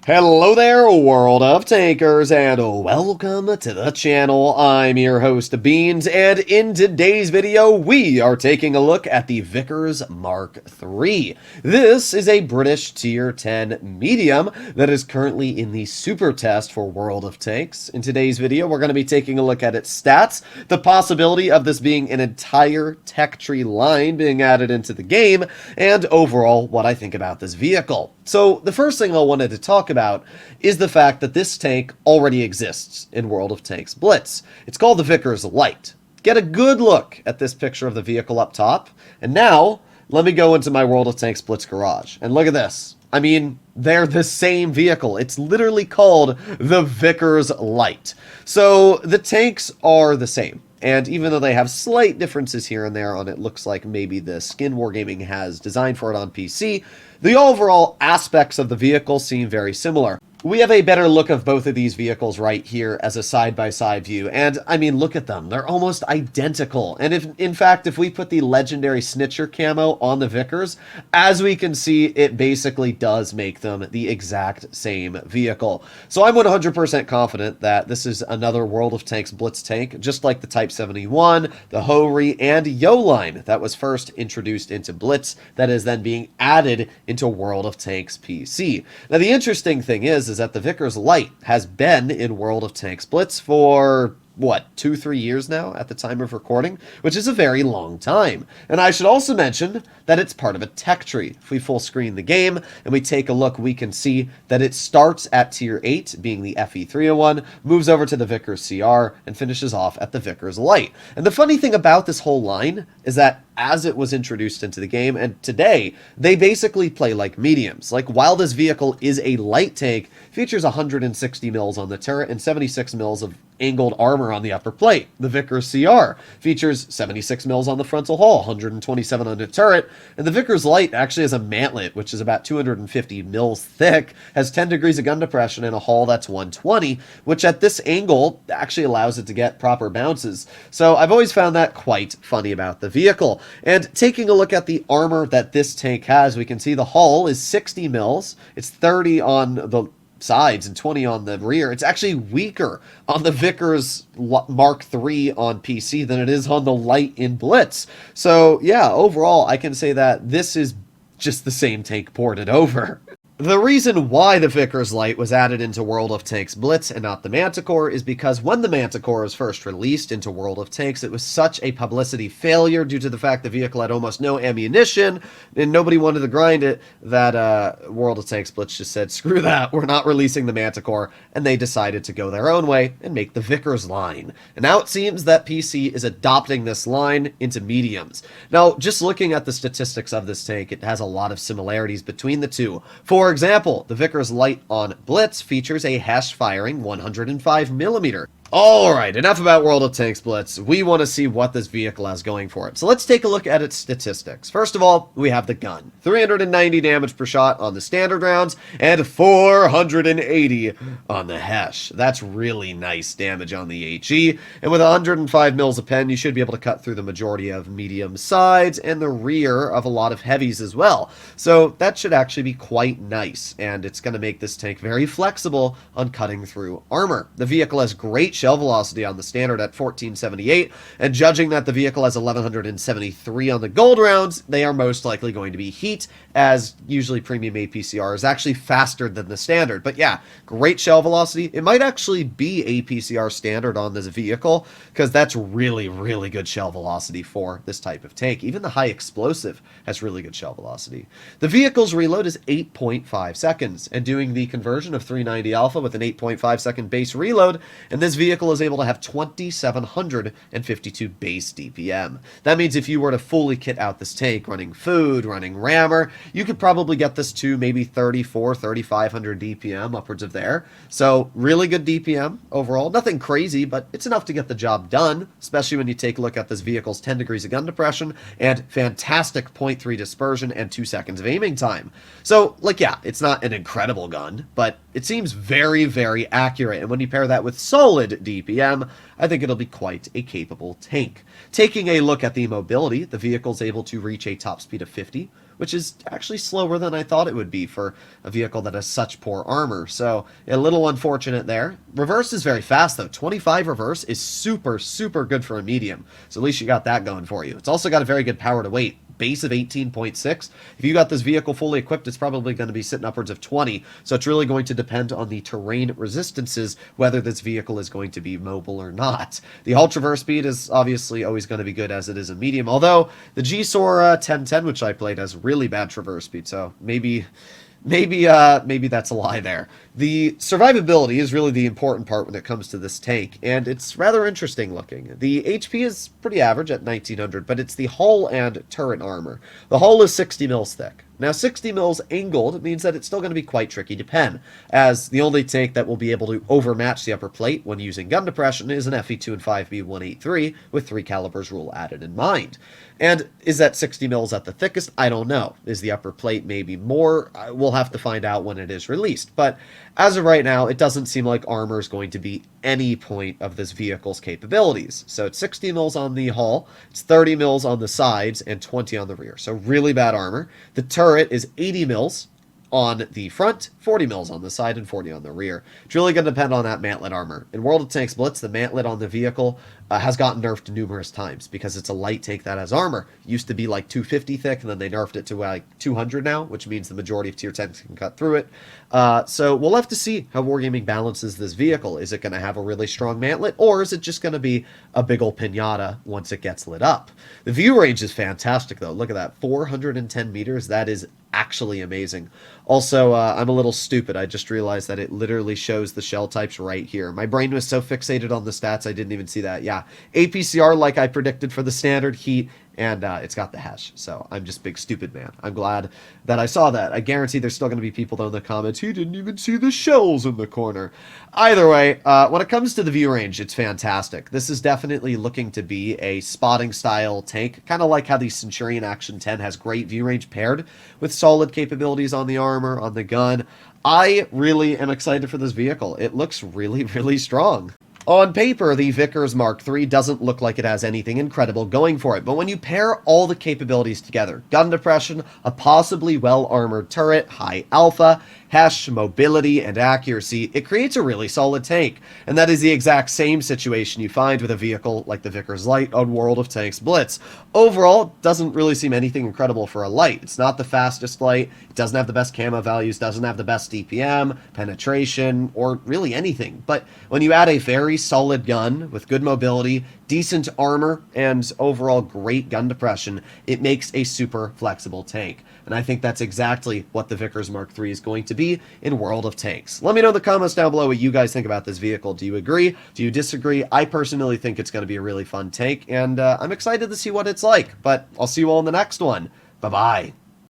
Hello there, World of Tankers, and welcome to the channel. I'm your host, Beans, and in today's video, we are taking a look at the Vickers Mk3. This is a British Tier 10 medium that is currently in the super test for World of Tanks. In today's video, we're going to be taking a look at its stats, the possibility of this being an entire tech tree line being added into the game, and overall, what I think about this vehicle. So, the first thing I wanted to talk about is the fact that this tank already exists in World of Tanks Blitz. It's called the Vickers Lite. Get a good look at this picture of the vehicle up top, and now let me go into my World of Tanks Blitz garage, and look at this. I mean, they're the same vehicle. It's literally called the Vickers Lite. So, the tanks are the same. And even though they have slight differences here and there on it, looks like maybe the skin Wargaming has designed for it on PC, the overall aspects of the vehicle seem very similar. We have a better look of both of these vehicles right here as a side-by-side view, and I mean, look at them. They're almost identical. And in fact, if we put the legendary Snitcher camo on the Vickers, as we can see, it basically does make them the exact same vehicle. So I'm 100% confident that this is another World of Tanks Blitz tank, just like the Type 71, the Ho-Ri, and Yo-Line that was first introduced into Blitz, that is then being added into World of Tanks PC. Now, the interesting thing is that the Vickers Lite has been in World of Tanks Blitz for, what, 2-3 years now at the time of recording, which is a very long time. And I should also mention that it's part of a tech tree. If we full screen the game and we take a look, we can see that it starts at Tier 8, being the FE301, moves over to the Vickers CR, and finishes off at the Vickers Lite. And the funny thing about this whole line is that as it was introduced into the game, and today, they basically play like mediums. Like, while this vehicle is a light tank, features 160 mils on the turret and 76 mils of angled armor on the upper plate. The Vickers CR features 76 mils on the frontal hull, 127 on the turret, and the Vickers Lite actually has a mantlet, which is about 250 mils thick, has 10 degrees of gun depression, and a hull that's 120, which at this angle actually allows it to get proper bounces. So I've always found that quite funny about the vehicle. And taking a look at the armor that this tank has, we can see the hull is 60 mils, it's 30 on the sides and 20 on the rear. It's actually weaker on the Vickers Mk3 on PC than it is on the Lite in Blitz. So yeah, overall, I can say that this is just the same tank ported over. The reason why the Vickers Lite was added into World of Tanks Blitz and not the Manticore is because when the Manticore was first released into World of Tanks, it was such a publicity failure due to the fact the vehicle had almost no ammunition and nobody wanted to grind it, that World of Tanks Blitz just said, screw that, we're not releasing the Manticore, and they decided to go their own way and make the Vickers line. And now it seems that PC is adopting this line into mediums. Now, just looking at the statistics of this tank, it has a lot of similarities between the two. For example, the Vickers Lite on Blitz features a Hesh-firing 105mm. Alright, enough about World of Tanks Blitz. We want to see what this vehicle has going for it. So let's take a look at its statistics. First of all, we have the gun. 390 damage per shot on the standard rounds, and 480 on the Hesh. That's really nice damage on the HE, and with 105 mils a pen, you should be able to cut through the majority of medium sides and the rear of a lot of heavies as well. So that should actually be quite nice, and it's going to make this tank very flexible on cutting through armor. The vehicle has great shell velocity on the standard at 1478, and judging that the vehicle has 1173 on the gold rounds, they are most likely going to be heat, as usually premium APCR is actually faster than the standard. But yeah, great shell velocity. It might actually be APCR standard on this vehicle, because that's really, really good shell velocity for this type of tank. Even the high explosive has really good shell velocity. The vehicle's reload is 8.5 seconds, and doing the conversion of 390 alpha with an 8.5 second base reload, and this vehicle is able to have 2,752 base DPM. That means if you were to fully kit out this tank, running food, running rammer, you could probably get this to maybe 3,500 DPM, upwards of there. So really good DPM overall. Nothing crazy, but it's enough to get the job done, especially when you take a look at this vehicle's 10 degrees of gun depression and fantastic 0.3 dispersion and 2 seconds of aiming time. So, like, yeah, it's not an incredible gun, but it seems very, very accurate. And when you pair that with solid DPM, I think it'll be quite a capable tank. Taking a look at the mobility, the vehicle's able to reach a top speed of 50 which is actually slower than I thought it would be for a vehicle that has such poor armor. So a little unfortunate there. Reverse is very fast though. 25 reverse is super, super good for a medium. So at least you got that going for you. It's also got a very good power to weight. Base of 18.6. If you got this vehicle fully equipped, it's probably going to be sitting upwards of 20. So it's really going to depend on the terrain resistances, whether this vehicle is going to be mobile or not. The ultra traverse speed is obviously always going to be good as it is a medium, although the G-Sora 1010, which I played, has really bad traverse speed, so maybe that's a lie there. The survivability is really the important part when it comes to this tank, and it's rather interesting looking. The HP is pretty average at 1900, but it's the hull and turret armor. The hull is 60 mils thick. Now, 60 mils angled means that it's still going to be quite tricky to pen, as the only tank that will be able to overmatch the upper plate when using gun depression is an FE2 and 5B 183 with 3 calibers rule added in mind. And is that 60 mils at the thickest? I don't know. Is the upper plate maybe more? We'll have to find out when it is released. But as of right now, it doesn't seem like armor is going to be any point of this vehicle's capabilities. So it's 60 mils on the hull, it's 30 mils on the sides, and 20 on the rear. So really bad armor. The turret is 80 mils on the front, 40 mils on the side, and 40 on the rear. It's really going to depend on that mantlet armor. In World of Tanks Blitz, the mantlet on the vehicle has gotten nerfed numerous times because it's a light tank that has armor. It used to be like 250 thick, and then they nerfed it to like 200 now, which means the majority of tier 10s can cut through it. So we'll have to see how Wargaming balances this vehicle. Is it going to have a really strong mantlet, or is it just going to be a big old pinata once it gets lit up? The view range is fantastic, though. Look at that, 410 meters. That is actually amazing. Also, I'm a little stupid. I just realized that it literally shows the shell types right here. My brain was so fixated on the stats, I didn't even see that. Yeah, APCR like I predicted for the standard heat, and it's got the hash. So I'm just big stupid man. I'm glad that I saw that. I guarantee there's still going to be people though in the comments who didn't even see the shells in the corner. Either way, when it comes to the view range, it's fantastic. This is definitely looking to be a spotting style tank, kind of like how the Centurion Action 10 has great view range paired with solid capabilities on the armor, on the gun. I really am excited for this vehicle. It looks really, really strong. On paper, the Vickers Mk III doesn't look like it has anything incredible going for it, but when you pair all the capabilities together, gun depression, a possibly well-armored turret, high alpha, hash, mobility, and accuracy, it creates a really solid tank. And that is the exact same situation you find with a vehicle like the Vickers Light on World of Tanks Blitz. Overall, doesn't really seem anything incredible for a light. It's not the fastest light, it doesn't have the best camo values, doesn't have the best DPM, penetration, or really anything. But when you add a very solid gun with good mobility, decent armor, and overall great gun depression, it makes a super flexible tank. And I think that's exactly what the Vickers Mk III is going to be in World of Tanks. Let me know in the comments down below what you guys think about this vehicle. Do you agree? Do you disagree? I personally think it's going to be a really fun tank, and I'm excited to see what it's like. But I'll see you all in the next one. Bye-bye.